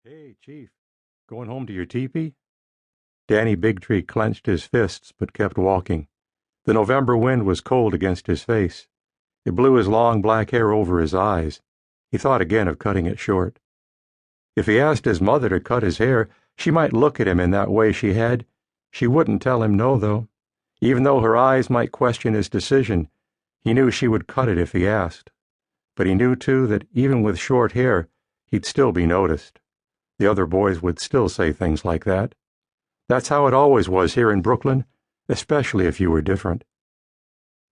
Hey, Chief, going home to your teepee? Danny Bigtree clenched his fists but kept walking. The November wind was cold against his face. It blew his long black hair over his eyes. He thought again of cutting it short. If he asked his mother to cut his hair, she might look at him in that way she had. She wouldn't tell him no, though. Even though her eyes might question his decision, he knew she would cut it if he asked. But he knew, too, that even with short hair, he'd still be noticed. The other boys would still say things like that. That's how it always was here in Brooklyn, especially if you were different.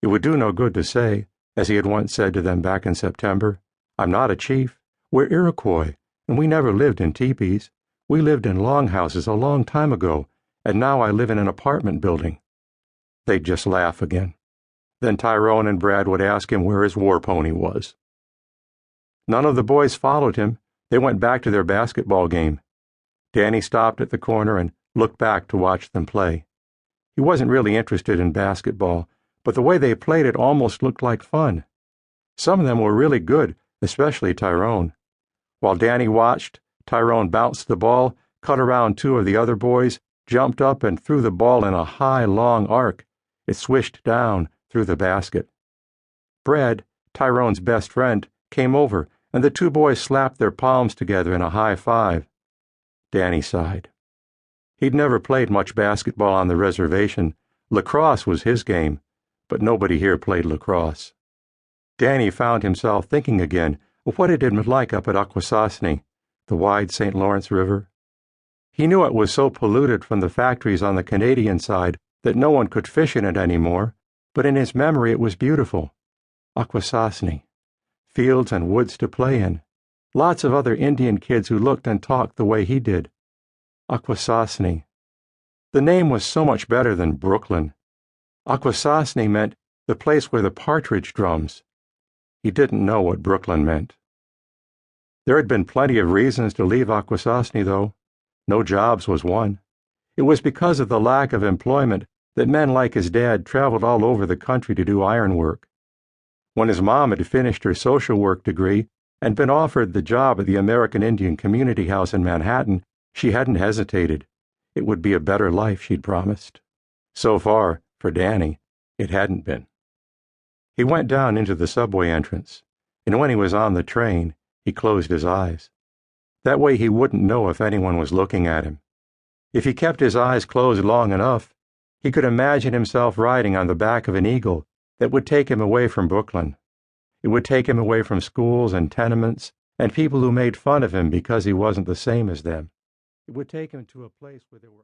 It would do no good to say, as he had once said to them back in September, "I'm not a chief. We're Iroquois, and we never lived in teepees. We lived in longhouses a long time ago, and now I live in an apartment building." They'd just laugh again. Then Tyrone and Brad would ask him where his war pony was. None of the boys followed him. They went back to their basketball game. Danny stopped at the corner and looked back to watch them play. He wasn't really interested in basketball, but the way they played it almost looked like fun. Some of them were really good, especially Tyrone. While Danny watched, Tyrone bounced the ball, cut around two of the other boys, jumped up and threw the ball in a high, long arc. It swished down through the basket. Brad, Tyrone's best friend, came over, and the two boys slapped their palms together in a high five. Danny sighed. He'd never played much basketball on the reservation. Lacrosse was his game, but nobody here played lacrosse. Danny found himself thinking again of what it had been like up at Akwesasne, the wide St. Lawrence River. He knew it was so polluted from the factories on the Canadian side that no one could fish in it anymore, but in his memory it was beautiful. Akwesasne. Fields and woods to play in. Lots of other Indian kids who looked and talked the way he did. Akwesasne. The name was so much better than Brooklyn. Akwesasne meant the place where the partridge drums. He didn't know what Brooklyn meant. There had been plenty of reasons to leave Akwesasne, though. No jobs was one. It was because of the lack of employment that men like his dad traveled all over the country to do ironwork. When his mom had finished her social work degree and been offered the job at the American Indian Community House in Manhattan, she hadn't hesitated. It would be a better life, she'd promised. So far, for Danny, it hadn't been. He went down into the subway entrance, and when he was on the train, he closed his eyes. That way he wouldn't know if anyone was looking at him. If he kept his eyes closed long enough, he could imagine himself riding on the back of an eagle that would take him away from Brooklyn. It would take him away from schools and tenements and people who made fun of him because he wasn't the same as them. It would take him to a place where there were